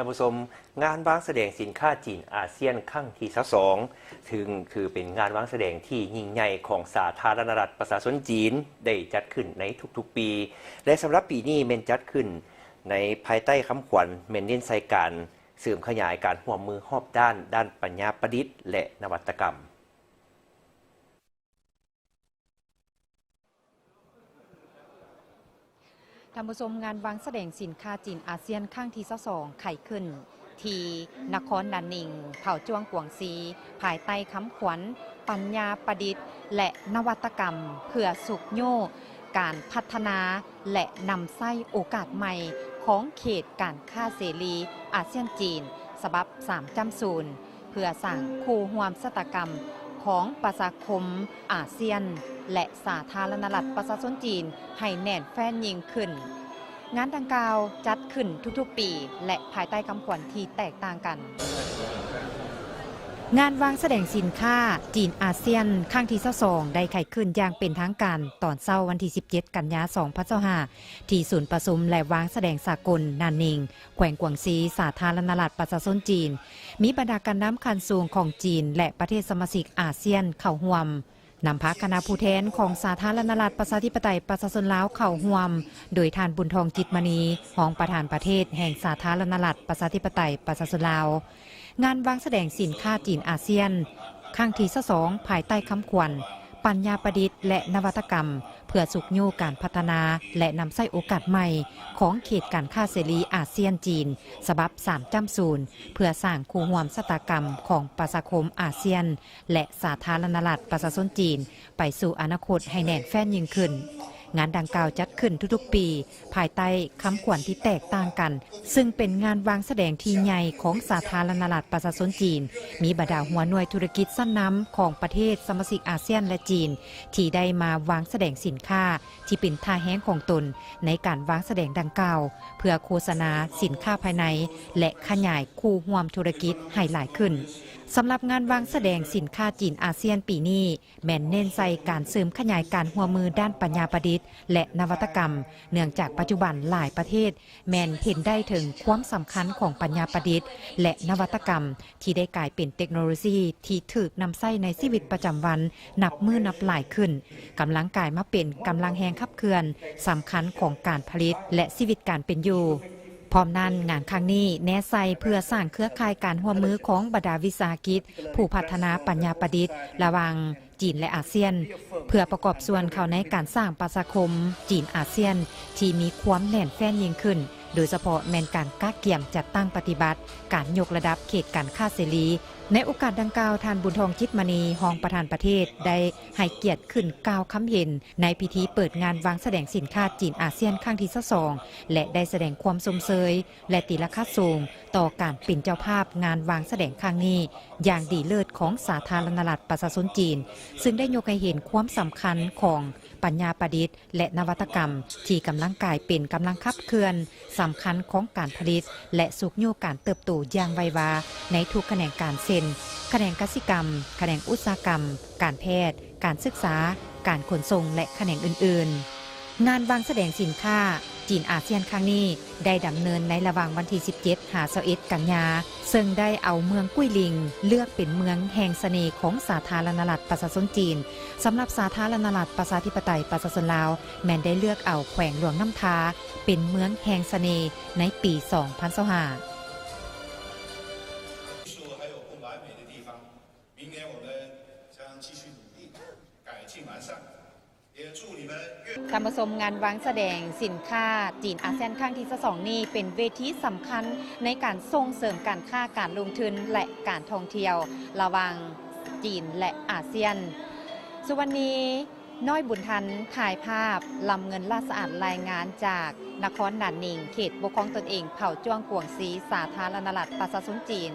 านผู้ชมงานวางแสดงสินค้าจีนอาเซียนครั้งที่22ถึงคือเป็นงานวางแสดงที่ยิ่งใหญ่ของสาธารณรัฐประชาชนจีนได้จัดขึ้นในทุกๆปีและสำหรับปีนี้เมนจัดขึ้นในภายใต้คำขวัญเมนเน้นใส่การเสริมขยายการร่วมมือรอบด้านปัญญาประดิษฐ์และนวัตกรรมท่านผู้ชมงานวางแสดงสินค้าจีนอาเซียนครั้งที่22ไข่ขึ้นที่นครนันนิงเผ่าจ้วงกวงซีภายใต้คำขวัญปัญญาประดิษฐ์และนวัตกรรมเพื่อสุขโยการพัฒนาและนำไส้โอกาสใหม่ของเขตการค้าเสรีอาเซียนจีนฉบับ3.0เพื่อสร้างคู่ร่วมสตกรรมของประชาคมอาเซียนและสาธารณรัฐประชาชนจีนให้แน่นแฟ้นยิ่งขึ้นงานดังกล่าวจัดขึ้นทุกๆปีและภายใต้คำขวัญที่แตกต่างกันงานวางแสดงสินค้าจีนอาเซียนครั้งที่22ได้ไขขึ้นอย่างเป็นทางการตอนเช้าวันที่17กันยายน2025ที่ศูนย์ประชุมและวางแสดงสากลนานนิงแขวงกวางซีสาธารณรัฐประชาชนจีนมีบรรดาการนำคันสูงของจีนและประเทศสมาชิกอาเซียนเข้าร่วมนำพาคณะผู้แทนของสาธารณรัฐประชาธิปไตยประชาชนลาวเข้าร่วมโดยท่านบุญทองจิตมณีรองประธานประเทศแห่งสาธารณรัฐประชาธิปไตยประชาชนลาวงานวางแสดงสินค้าจีนอาเซียนครั้งที่22ภายใต้คำขวัญปัญญาประดิษฐ์และนวัตกรรมเพื่อสุขโยการพัฒนาและนำไส้โอกาสใหม่ของเขตการค้าเสรีอาเซียนจีนฉบับ3.0เพื่อสร้างคู่ร่วมสตกรรมของประชาคมอาเซียนและสาธารณรัฐประชาชนจีนไปสู่อนาคตให้แน่นแฟ้นยิ่งขึ้นงานดังกล่าวจัดขึ้นทุกๆปีภายใต้คำขวัญที่แตกต่างกันซึ่งเป็นงานวางแสดงที่ใหญ่ของสาธารณรัฐประชาชนจีนมีบรรดาหัวหน่วยธุรกิจชั้นนำของประเทศสมาชิกอาเซียนและจีนที่ได้มาวางแสดงสินค้าที่เป็นท่าแห้งของตนในการวางแสดงดังกล่าวเพื่อโฆษณาสินค้าภายในและขยายคู่ร่วมธุรกิจให้หลายขึ้นสำหรับงานวางแสดงสินค้าจีนอาเซียนปีนี้แม่นเน้นใส่การเสริมขยายการร่วมมือด้านปัญญาประดิษฐ์และนวัตกรรมเนื่องจากปัจจุบันหลายประเทศแม่นเห็นได้ถึงความสำคัญของปัญญาประดิษฐ์และนวัตกรรมที่ได้กลายเป็นเทคโนโลยีที่ถูกนำใช้ในชีวิตประจำวันนับมือนับหลายขึ้นกำลังกลายมาเป็นกำลังแห่งขับเคลื่อนสำคัญของการผลิตและชีวิตการเป็นอยู่พร้อมนั้นงานครั้งนี้แนใส่เพื่อสร้างเครือข่ายการร่วมมือของบรรดาวิสาหกิจผู้พัฒนาปัญญาประดิษฐ์ระหว่างจีนและอาเซียนเพื่อประกอบส่วนเข้าในการสร้างประชาคมจีนอาเซียนที่มีความแน่นแฟ้นยิ่งขึ้นโดยเฉพาะแม่นการก้าเกี่ยมจัดตั้งปฏิบัติการยกระดับเขตการค้าเสรีในโอกาสดังกล่าวท่านบุญทองจิตมณีรองประธานประเทศได้ให้เกียรติขึ้นกล่าวคำเย็นในพิธีเปิดงานวางแสดงสินค้าจีนอาเซียนครั้งที่22และได้แสดงความสมเสยและตีราคาสูงต่อการเป็นเจ้าภาพงานวางแสดงครั้งนี้อย่างดีเลิศของสาธารณรัฐประชาชนจีนซึ่งได้ยกให้เห็นความสำคัญของปัญญาประดิษฐ์และนวัตกรรมที่กำลังกลายเป็นกำลังขับเคลื่อนสำคัญของการผลิตและสุขโยการเติบโตอย่างไววาในทุกแขนงการเช่นแขนงกสิกรรมแขนงอุตสาหกรรมการแพทย์การศึกษาการขนส่งและแขนงอื่นๆงานวางแสดงสินค้าจีนอาเซียนครั้งนี้ได้ดำเนินในระหว่างวันที่17-21กันยาซึ่งได้เอาเมืองกุ้ยลิงเลือกเป็นเมืองแห่งเสน่ห์ของสาธารณรัฐประชาชนจีนสำหรับสาธารณรัฐประชาธิปไตยประชาชนลาวแม้นได้เลือกเอาแขวงหลวงน้ำทาเป็นเมืองแห่งเสน่ห์ในปี2025ท่านผู้ชมงานวางแสดงสินค้าจีนอาเซียนครั้งที่22นี้เป็นเวทีสำคัญในการส่งเสริมการค้าการลงทุนและการท่องเที่ยวระหว่างจีนและอาเซียนส่วนวันนี้น้อยบุญทันถ่ายภาพลำเงินลาดสะอาดรายงานจากนครนานนิงเขตปกครองตนเองเผ่าจ้วงกวงซีสาธารณรัฐประชาชนจีน